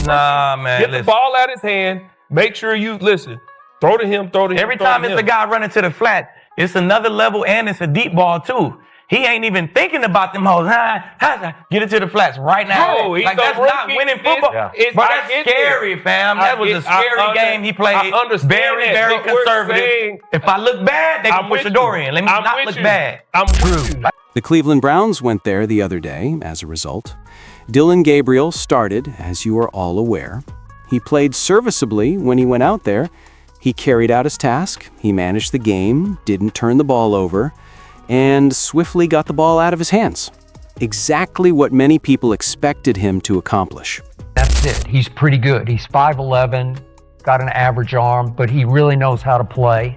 Nah, man. Get the ball out of his hand. Make sure you listen. Throw to him. Every time it's a guy running to the flat, it's another level and it's a deep ball too. He ain't even thinking about them hoes. Get it to the flats right now. Bro, like that's not winning football. But that's scary, fam. That was a scary game he played. Very conservative. If I look bad, they can push the door in. Let me not look bad. I'm with you. The Cleveland Browns went there the other day as a result. Dillion Gabriel started, as you are all aware. He played serviceably when he went out there. He carried out his task. He managed the game, didn't turn the ball over, and swiftly got the ball out of his hands. Exactly what many people expected him to accomplish. That's it. He's pretty good. He's 5'11", got an average arm, but he really knows how to play.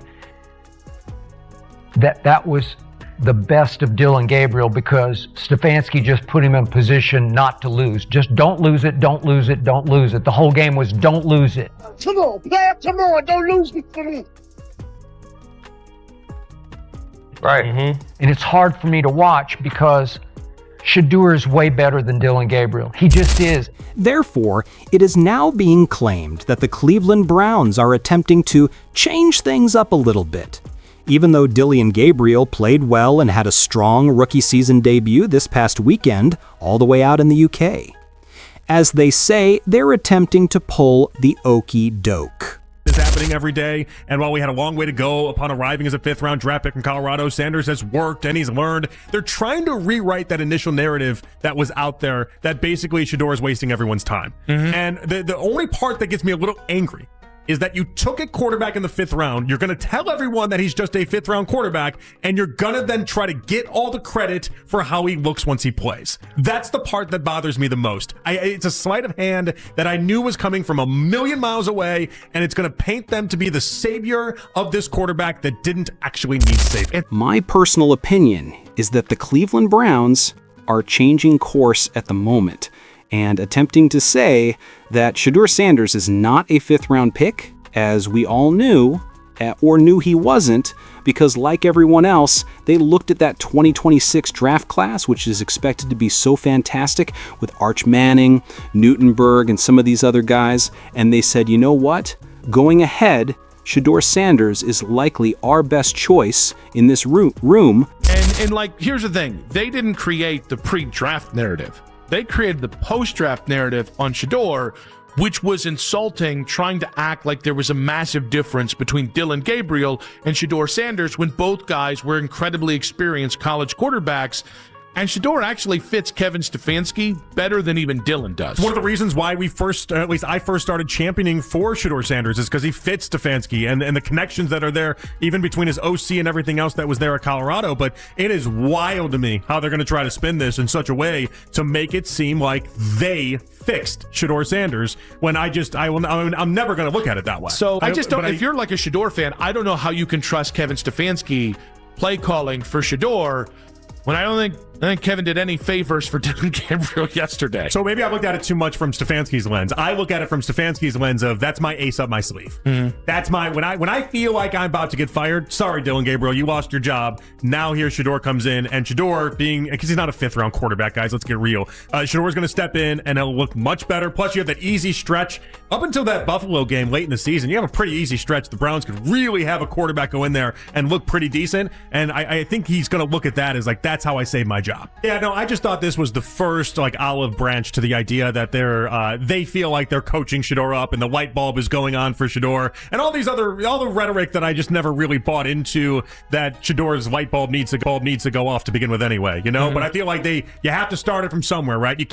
That was the best of Dillion Gabriel because Stefanski just put him in position not to lose. Just don't lose it, don't lose it, don't lose it. The whole game was don't lose it. Come on, player, come on, don't lose me for me. Right. And it's hard for me to watch because Shedeur is way better than Dillion Gabriel. He just is. Therefore, it is now being claimed that the Cleveland Browns are attempting to change things up a little bit. Even though Dillion Gabriel played well and had a strong rookie season debut this past weekend, all the way out in the UK. As they say, they're attempting to pull the okey doke. Is happening every day, and while we had a long way to go upon arriving as a fifth-round draft pick from Colorado, Sanders has worked and he's learned. They're trying to rewrite that initial narrative that was out there that basically Shedeur is wasting everyone's time. And the only part that gets me a little angry is that you took a quarterback in the fifth round. You're going to tell everyone that he's just a fifth-round quarterback, and you're going to then try to get all the credit for how he looks once he plays. That's the part that bothers me the most. It's a sleight of hand that I knew was coming from a million miles away, and it's going to paint them to be the savior of this quarterback that didn't actually need saving. My personal opinion is that the Cleveland Browns are changing course at the moment and attempting to say that Shedeur Sanders is not a fifth-round pick, as we all knew, or knew he wasn't, because like everyone else, they looked at that 2026 draft class, which is expected to be so fantastic with Arch Manning, Newtonberg, and some of these other guys, and they said, you know what? Going ahead, Shedeur Sanders is likely our best choice in this room. And like, here's the thing. They didn't create the pre-draft narrative. They created the post-draft narrative on Shedeur, which was insulting, trying to act like there was a massive difference between Dillion Gabriel and Shedeur Sanders when both guys were incredibly experienced college quarterbacks. And Shedeur actually fits Kevin Stefanski better than even Dillion does. One of the reasons why we first, at least I first started championing for Shedeur Sanders is because he fits Stefanski and the connections that are there, even between his OC and everything else that was there at Colorado. But it is wild to me how they're going to try to spin this in such a way to make it seem like they fixed Shedeur Sanders when I'm never going to look at it that way. So I just don't, if you're like a Shedeur fan, I don't know how you can trust Kevin Stefanski play calling for Shedeur when I think Kevin did any favors for Dillion Gabriel yesterday. So maybe I looked at it too much from Stefanski's lens. I look at it from Stefanski's lens of that's my ace up my sleeve. That's my when I feel like I'm about to get fired. Sorry, Dillion Gabriel, you lost your job. Now here Shedeur comes in, and Shedeur because he's not a fifth round quarterback, guys. Let's get real. Shedeur's going to step in, and it'll look much better. Plus, you have that easy stretch up until that Buffalo game late in the season. You have a pretty easy stretch. The Browns could really have a quarterback go in there and look pretty decent. And I think he's going to look at that as like that's how I save my job. Yeah, no, I just thought this was the first like olive branch to the idea that they feel like they're coaching Shedeur up and the light bulb is going on for Shedeur and all the rhetoric that I just never really bought into that Shedeur's light bulb needs to go off to begin with anyway, you know. But I feel like you have to start it from somewhere, right? You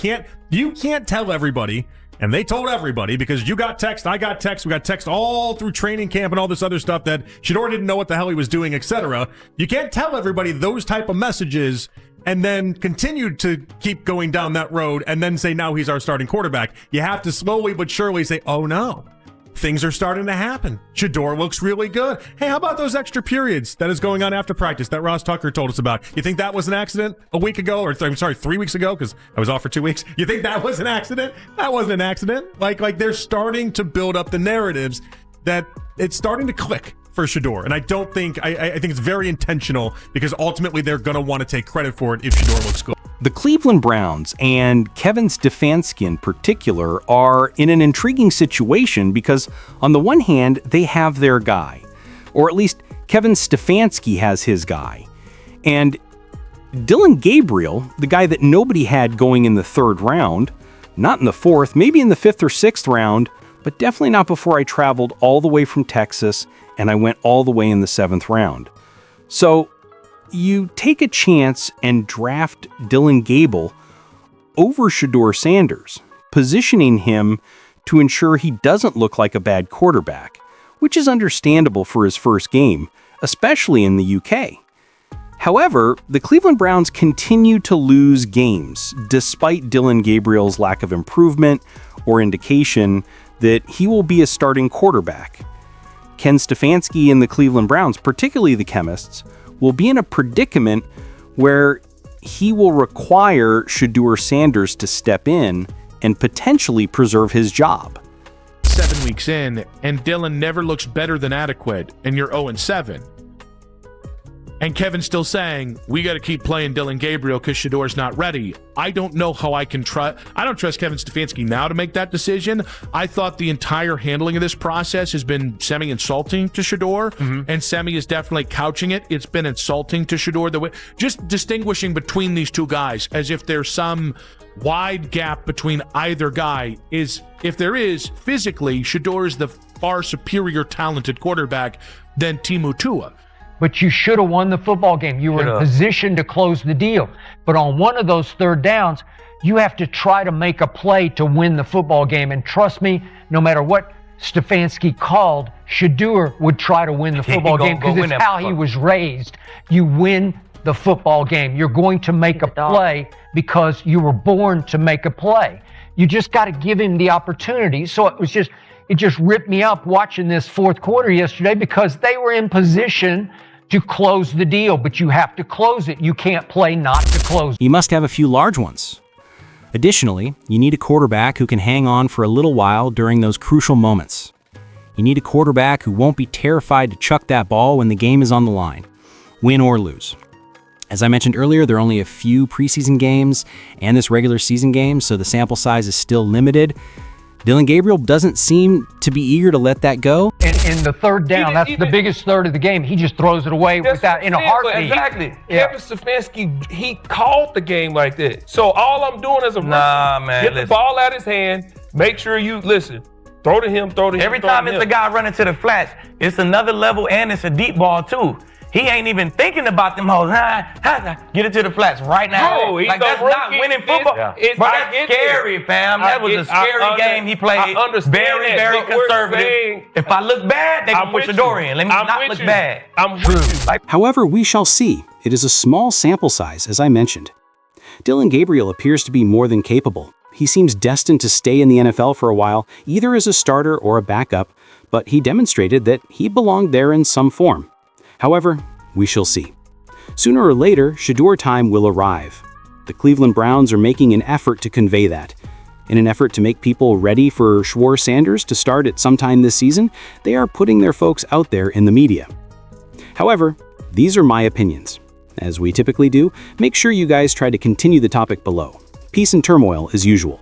can't tell everybody. And they told everybody because you got text, I got text, we got text all through training camp and all this other stuff that Shedeur didn't know what the hell he was doing, etc. You can't tell everybody those type of messages and then continue to keep going down that road and then say now he's our starting quarterback. You have to slowly but surely say, oh no, things are starting to happen. Shedeur looks really good. Hey, how about those extra periods that is going on after practice that Ross Tucker told us about? You think that was an accident a week ago? Or I'm sorry, 3 weeks ago, because I was off for 2 weeks. You think that was an accident? That wasn't an accident. Like they're starting to build up the narratives that it's starting to click for Shedeur. And I don't think, I think it's very intentional because ultimately they're going to want to take credit for it if Shedeur looks good. The Cleveland Browns and Kevin Stefanski in particular are in an intriguing situation because on the one hand, they have their guy, or at least Kevin Stefanski has his guy. And Dillon Gabriel, the guy that nobody had going in the 3rd round, not in the 4th, maybe in the 5th or 6th round, but definitely not before I traveled all the way from Texas and I went all the way in the 7th round. So you take a chance and draft Dillion Gabriel over Shedeur Sanders, positioning him to ensure he doesn't look like a bad quarterback, which is understandable for his first game, especially in the UK. However, the Cleveland Browns continue to lose games despite Dillon Gabriel's lack of improvement or indication that he will be a starting quarterback. Ken Stefanski and the Cleveland Browns, particularly the chemists, will be in a predicament where he will require Shedeur Sanders to step in and potentially preserve his job. 7 weeks in, and Dillion never looks better than adequate, and you're 0-7. And Kevin's still saying, we got to keep playing Dillion Gabriel because Shedeur's not ready. I don't know how I can trust. I don't trust Kevin Stefanski now to make that decision. I thought the entire handling of this process has been semi-insulting to Shedeur, and Semi is definitely couching it. It's been insulting to Shedeur. The way, just distinguishing between these two guys as if there's some wide gap between either guy. Is if there is, physically, Shedeur is the far superior talented quarterback than Timu Tua. But you should have won the football game. You were in position to close the deal. But on one of those 3rd downs, you have to try to make a play to win the football game. And trust me, no matter what Stefanski called, Shedeur would try to win the football game because it's how he was raised. You win the football game. You're going to make a play because you were born to make a play. You just got to give him the opportunity. So it just ripped me up watching this 4th quarter yesterday because they were in position to close the deal, but you have to close it. You can't play not to close. You must have a few large ones. Additionally, you need a quarterback who can hang on for a little while during those crucial moments. You need a quarterback who won't be terrified to chuck that ball when the game is on the line, win or lose. As I mentioned earlier, there are only a few preseason games and this regular season game, so the sample size is still limited. Dillon Gabriel doesn't seem to be eager to let that go. In the 3rd down, that's the biggest 3rd of the game. He just throws it away without in a heartbeat. Exactly. Yeah. Kevin Stefanski, he called the game like that. So all I'm doing is get the ball out of his hand, make sure you listen. Throw to him. Every time it's a guy running to the flats, it's another level and it's a deep ball too. He ain't even thinking about them hoes. Get it to the flats right now. No, like that's not winning football. But that's scary, fam. That was a scary game he played. Very, very conservative. If I look bad, they can put Shedeur in. Let me not look bad. I'm with you. However, we shall see. It is a small sample size, as I mentioned. Dillon Gabriel appears to be more than capable. He seems destined to stay in the NFL for a while, either as a starter or a backup, but he demonstrated that he belonged there in some form. However, we shall see. Sooner or later, Shedeur time will arrive. The Cleveland Browns are making an effort to convey that. In an effort to make people ready for Shedeur Sanders to start at some time this season, they are putting their folks out there in the media. However, these are my opinions. As we typically do, make sure you guys try to continue the topic below. Peace and turmoil as usual.